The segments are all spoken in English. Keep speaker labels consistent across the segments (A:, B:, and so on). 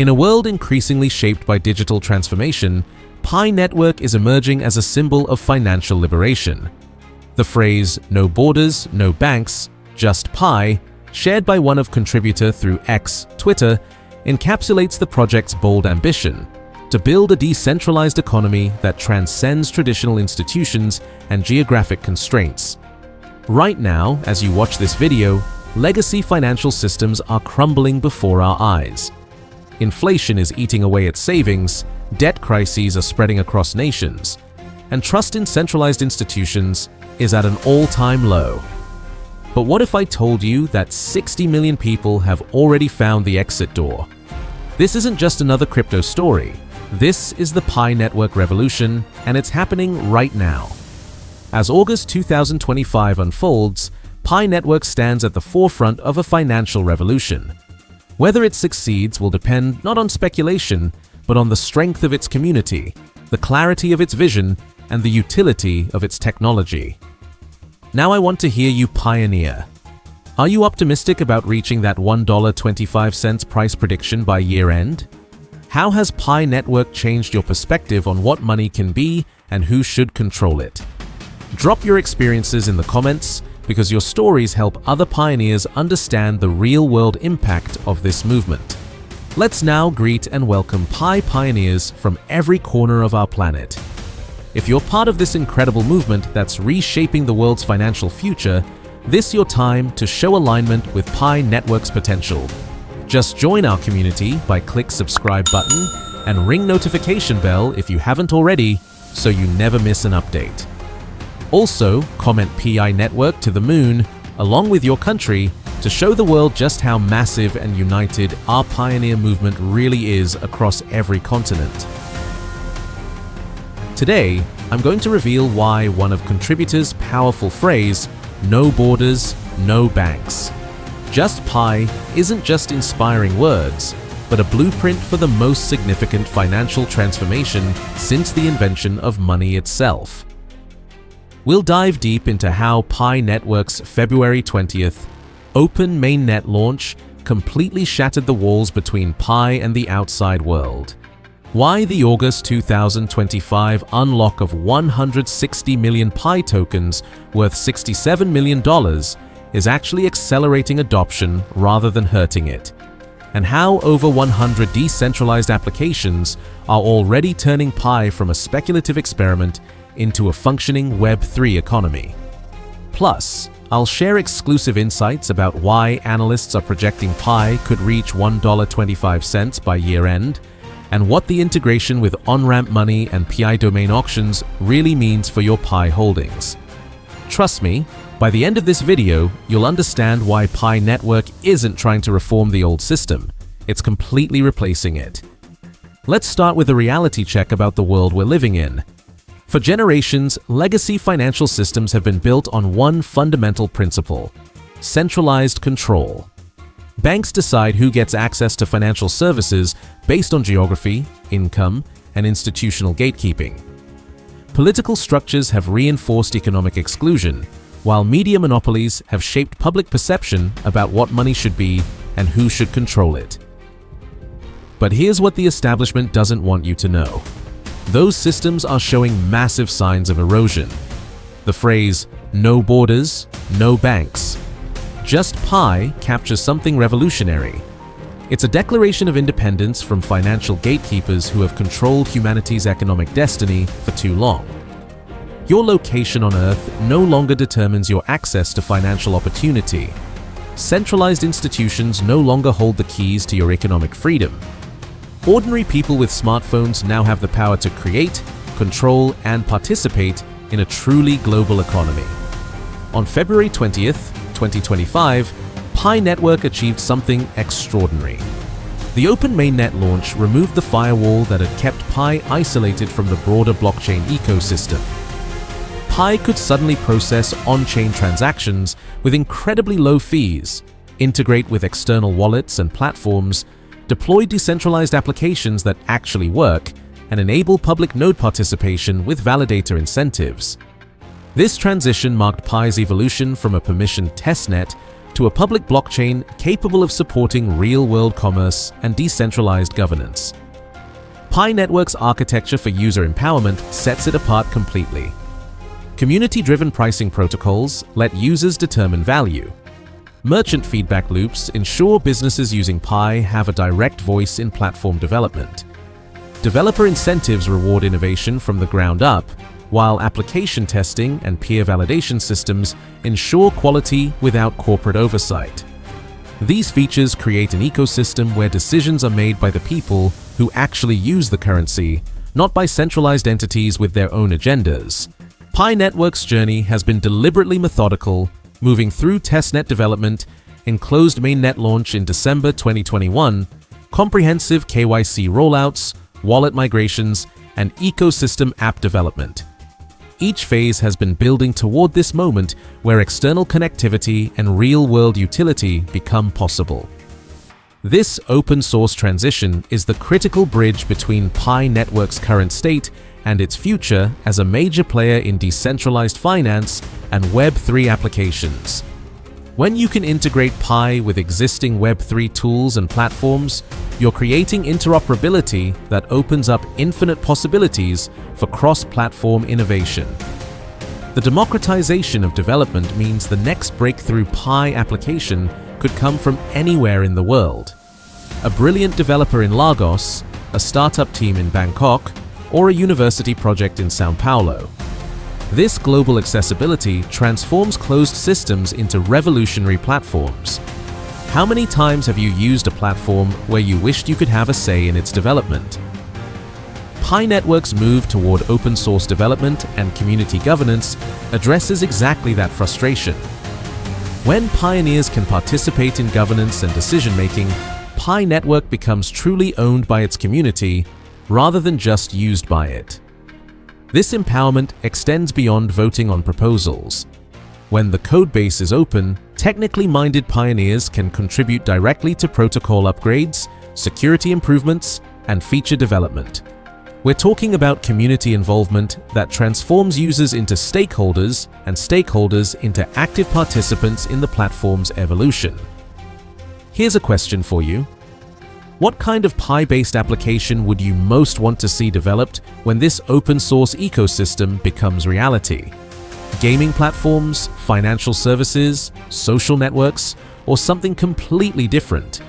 A: In a world increasingly shaped by digital transformation, Pi Network is emerging as a symbol of financial liberation. The phrase, "no borders, no banks, just Pi," shared by one of contributor through X, Twitter, encapsulates the project's bold ambition to build a decentralized economy that transcends traditional institutions and geographic constraints. Right now, as you watch this video, legacy financial systems are crumbling before our eyes. Inflation is eating away at savings, debt crises are spreading across nations, and trust in centralized institutions is at an all-time low. But what if I told you that 60 million people have already found the exit door? This isn't just another crypto story. This is the Pi Network revolution, and it's happening right now. As August 2025 unfolds, Pi Network stands at the forefront of a financial revolution. Whether it succeeds will depend not on speculation, but on the strength of its community, the clarity of its vision, and the utility of its technology. Now I want to hear you pioneer. Are you optimistic about reaching that $1.25 price prediction by year-end? How has Pi Network changed your perspective on what money can be and who should control it? Drop your experiences in the comments, because your stories help other pioneers understand the real-world impact of this movement. Let's now greet and welcome Pi pioneers from every corner of our planet. If you're part of this incredible movement that's reshaping the world's financial future, this is your time to show alignment with Pi Network's potential. Just join our community by click subscribe button and ring notification bell if you haven't already, so you never miss an update. Also, comment Pi Network to the moon, along with your country, to show the world just how massive and united our pioneer movement really is across every continent. Today, I'm going to reveal why one of contributors' powerful phrase, "no borders, no banks, just Pi," isn't just inspiring words, but a blueprint for the most significant financial transformation since the invention of money itself. We'll dive deep into how Pi Network's February 20th open mainnet launch completely shattered the walls between Pi and the outside world. Why the August 2025 unlock of 160 million Pi tokens worth $67 million is actually accelerating adoption rather than hurting it. And how over 100 decentralized applications are already turning Pi from a speculative experiment into a functioning Web3 economy. Plus, I'll share exclusive insights about why analysts are projecting Pi could reach $1.25 by year-end, and what the integration with on-ramp money and PI domain auctions really means for your Pi holdings. Trust me, by the end of this video, you'll understand why Pi Network isn't trying to reform the old system. It's completely replacing it. Let's start with a reality check about the world we're living in. For generations, legacy financial systems have been built on one fundamental principle: centralized control. Banks decide who gets access to financial services based on geography, income, and institutional gatekeeping. Political structures have reinforced economic exclusion, while media monopolies have shaped public perception about what money should be and who should control it. But here's what the establishment doesn't want you to know. Those systems are showing massive signs of erosion. The phrase, "no borders, no banks, just Pi" captures something revolutionary. It's a declaration of independence from financial gatekeepers who have controlled humanity's economic destiny for too long. Your location on Earth no longer determines your access to financial opportunity. Centralized institutions no longer hold the keys to your economic freedom. Ordinary people with smartphones now have the power to create, control, and participate in a truly global economy. On February 20th, 2025, Pi Network achieved something extraordinary. The open mainnet launch removed the firewall that had kept Pi isolated from the broader blockchain ecosystem. Pi could suddenly process on-chain transactions with incredibly low fees, integrate with external wallets and platforms, deploy decentralized applications that actually work, and enable public node participation with validator incentives. This transition marked Pi's evolution from a permissioned testnet to a public blockchain capable of supporting real-world commerce and decentralized governance. Pi Network's architecture for user empowerment sets it apart completely. Community-driven pricing protocols let users determine value. Merchant feedback loops ensure businesses using Pi have a direct voice in platform development. Developer incentives reward innovation from the ground up, while application testing and peer validation systems ensure quality without corporate oversight. These features create an ecosystem where decisions are made by the people who actually use the currency, not by centralized entities with their own agendas. Pi Network's journey has been deliberately methodical, moving through testnet development, enclosed mainnet launch in December 2021, comprehensive KYC rollouts, wallet migrations, and ecosystem app development. Each phase has been building toward this moment where external connectivity and real-world utility become possible. This open-source transition is the critical bridge between Pi Network's current state and its future as a major player in decentralized finance and Web3 applications. When you can integrate Pi with existing Web3 tools and platforms, you're creating interoperability that opens up infinite possibilities for cross-platform innovation. The democratization of development means the next breakthrough Pi application could come from anywhere in the world. A brilliant developer in Lagos, a startup team in Bangkok, or a university project in São Paulo. This global accessibility transforms closed systems into revolutionary platforms. How many times have you used a platform where you wished you could have a say in its development? Pi Network's move toward open source development and community governance addresses exactly that frustration. When pioneers can participate in governance and decision-making, Pi Network becomes truly owned by its community rather than just used by it. This empowerment extends beyond voting on proposals. When the codebase is open, technically minded pioneers can contribute directly to protocol upgrades, security improvements, and feature development. We're talking about community involvement that transforms users into stakeholders and stakeholders into active participants in the platform's evolution. Here's a question for you. What kind of Pi-based application would you most want to see developed when this open-source ecosystem becomes reality? Gaming platforms, financial services, social networks, or something completely different?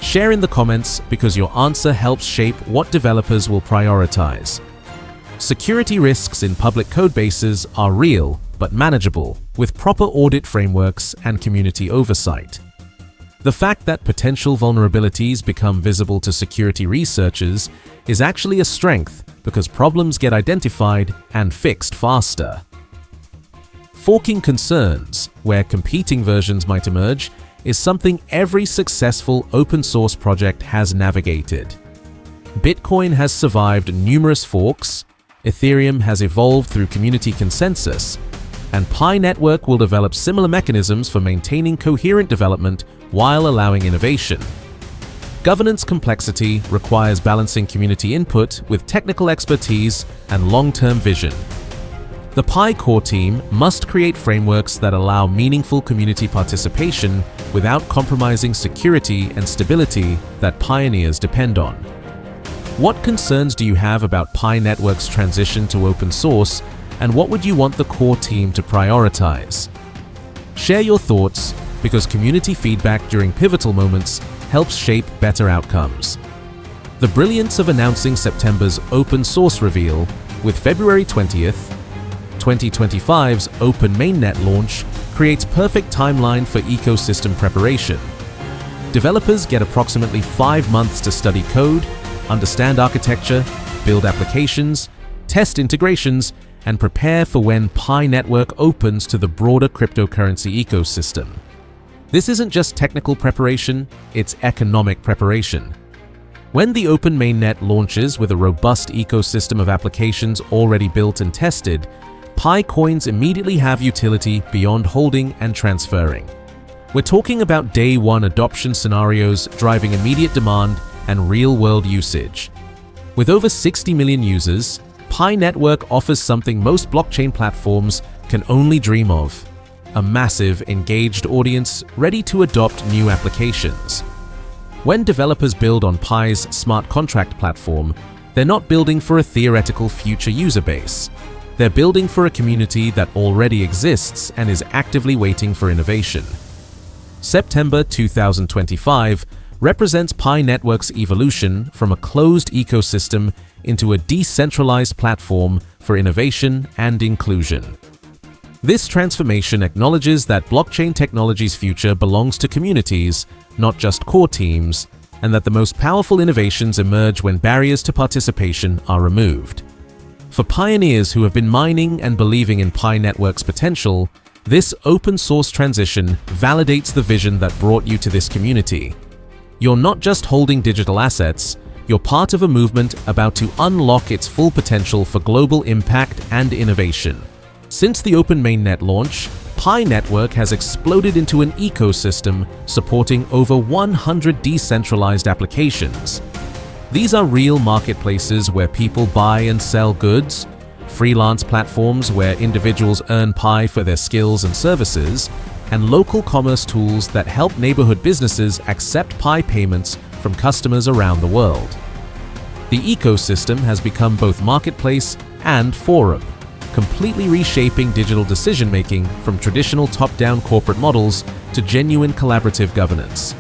A: Share in the comments because your answer helps shape what developers will prioritize. Security risks in public codebases are real but manageable with proper audit frameworks and community oversight. The fact that potential vulnerabilities become visible to security researchers is actually a strength because problems get identified and fixed faster. Forking concerns, where competing versions might emerge, is something every successful open-source project has navigated. Bitcoin has survived numerous forks, Ethereum has evolved through community consensus, and Pi Network will develop similar mechanisms for maintaining coherent development while allowing innovation. Governance complexity requires balancing community input with technical expertise and long-term vision. The Pi core team must create frameworks that allow meaningful community participation without compromising security and stability that pioneers depend on. What concerns do you have about Pi Network's transition to open source, and what would you want the core team to prioritize? Share your thoughts, because community feedback during pivotal moments helps shape better outcomes. The brilliance of announcing September's open source reveal with February 20th, 2025's open mainnet launch creates perfect timeline for ecosystem preparation. Developers get approximately 5 months to study code, understand architecture, build applications, test integrations, and prepare for when Pi Network opens to the broader cryptocurrency ecosystem. This isn't just technical preparation, it's economic preparation. When the open mainnet launches with a robust ecosystem of applications already built and tested, Pi coins immediately have utility beyond holding and transferring. We're talking about day one adoption scenarios driving immediate demand and real-world usage. With over 60 million users, Pi Network offers something most blockchain platforms can only dream of: a massive, engaged audience ready to adopt new applications. When developers build on Pi's smart contract platform, they're not building for a theoretical future user base. They're building for a community that already exists and is actively waiting for innovation. September 2025 represents Pi Network's evolution from a closed ecosystem into a decentralized platform for innovation and inclusion. This transformation acknowledges that blockchain technology's future belongs to communities, not just core teams, and that the most powerful innovations emerge when barriers to participation are removed. For pioneers who have been mining and believing in Pi Network's potential, this open-source transition validates the vision that brought you to this community. You're not just holding digital assets, you're part of a movement about to unlock its full potential for global impact and innovation. Since the Open Mainnet launch, Pi Network has exploded into an ecosystem supporting over 100 decentralized applications. These are real marketplaces where people buy and sell goods, freelance platforms where individuals earn Pi for their skills and services, and local commerce tools that help neighborhood businesses accept Pi payments from customers around the world. The ecosystem has become both marketplace and forum, completely reshaping digital decision-making from traditional top-down corporate models to genuine collaborative governance.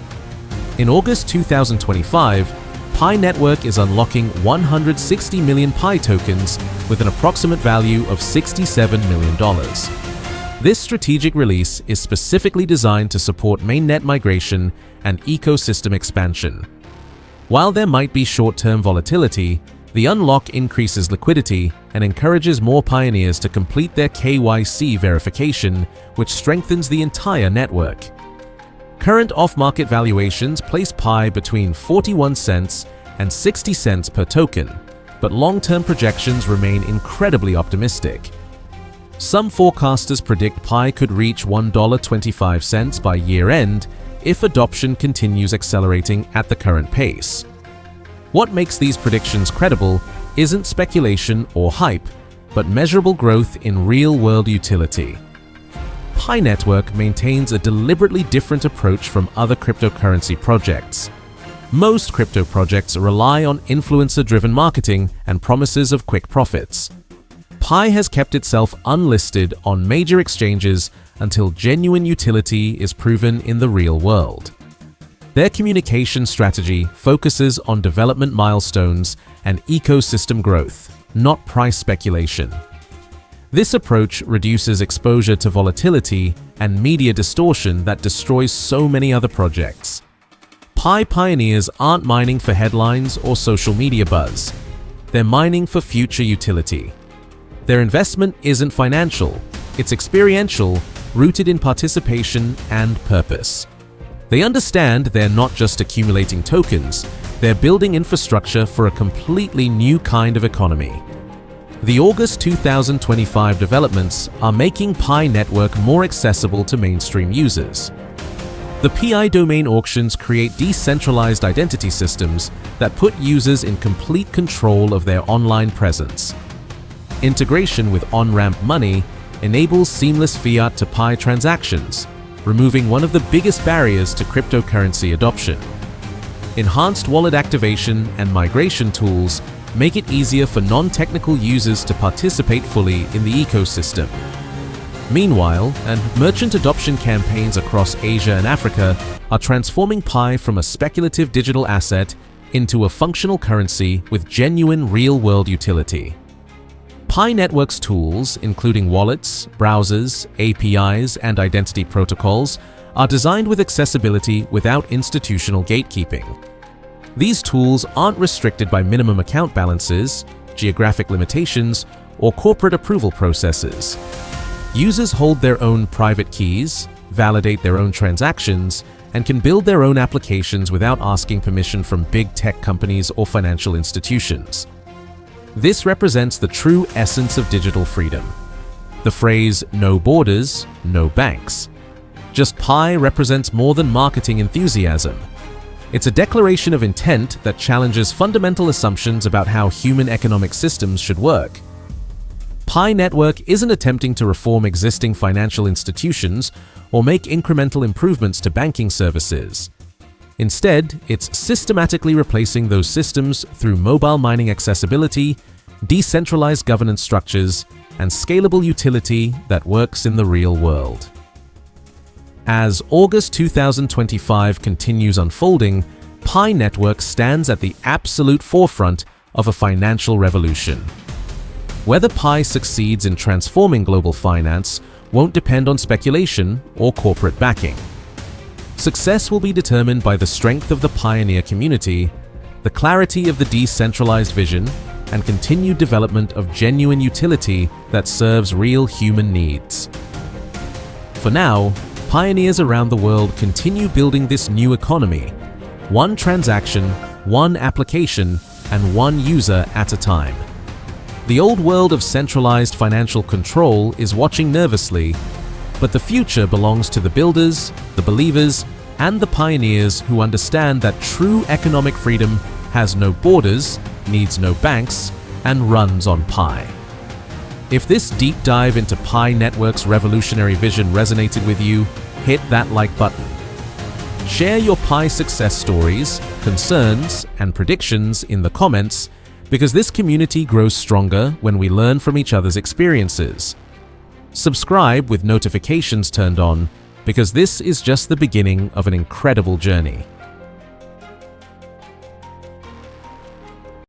A: In August 2025, Pi Network is unlocking 160 million Pi tokens with an approximate value of $67 million. This strategic release is specifically designed to support mainnet migration and ecosystem expansion. While there might be short-term volatility, the unlock increases liquidity and encourages more pioneers to complete their KYC verification, which strengthens the entire network. Current off-market valuations place Pi between 41 cents and 60 cents per token, but long-term projections remain incredibly optimistic. Some forecasters predict Pi could reach $1.25 by year-end if adoption continues accelerating at the current pace. What makes these predictions credible isn't speculation or hype, but measurable growth in real-world utility. Pi Network maintains a deliberately different approach from other cryptocurrency projects. Most crypto projects rely on influencer-driven marketing and promises of quick profits. Pi has kept itself unlisted on major exchanges until genuine utility is proven in the real world. Their communication strategy focuses on development milestones and ecosystem growth, not price speculation. This approach reduces exposure to volatility and media distortion that destroys so many other projects. Pi pioneers aren't mining for headlines or social media buzz. They're mining for future utility. Their investment isn't financial, it's experiential, rooted in participation and purpose. They understand they're not just accumulating tokens, they're building infrastructure for a completely new kind of economy. The August 2025 developments are making Pi Network more accessible to mainstream users. The PI domain auctions create decentralized identity systems that put users in complete control of their online presence. Integration with on-ramp money enables seamless fiat to Pi transactions, removing one of the biggest barriers to cryptocurrency adoption. Enhanced wallet activation and migration tools make it easier for non-technical users to participate fully in the ecosystem. Meanwhile, merchant adoption campaigns across Asia and Africa are transforming Pi from a speculative digital asset into a functional currency with genuine real-world utility. Pi Network's tools, including wallets, browsers, APIs, and identity protocols, are designed with accessibility without institutional gatekeeping. These tools aren't restricted by minimum account balances, geographic limitations, or corporate approval processes. Users hold their own private keys, validate their own transactions, and can build their own applications without asking permission from big tech companies or financial institutions. This represents the true essence of digital freedom. The phrase, "no borders, no banks." Just Pi represents more than marketing enthusiasm. It's a declaration of intent that challenges fundamental assumptions about how human economic systems should work. Pi Network isn't attempting to reform existing financial institutions or make incremental improvements to banking services. Instead, it's systematically replacing those systems through mobile mining accessibility, decentralized governance structures, and scalable utility that works in the real world. As August 2025 continues unfolding, Pi Network stands at the absolute forefront of a financial revolution. Whether Pi succeeds in transforming global finance won't depend on speculation or corporate backing. Success will be determined by the strength of the pioneer community, the clarity of the decentralized vision, and continued development of genuine utility that serves real human needs. For now, pioneers around the world continue building this new economy, one transaction, one application, and one user at a time. The old world of centralized financial control is watching nervously, but the future belongs to the builders, the believers, and the pioneers who understand that true economic freedom has no borders, needs no banks, and runs on Pi. If this deep dive into Pi Network's revolutionary vision resonated with you, hit that like button. Share your Pi success stories, concerns, and predictions in the comments, because this community grows stronger when we learn from each other's experiences. Subscribe with notifications turned on, because this is just the beginning of an incredible journey.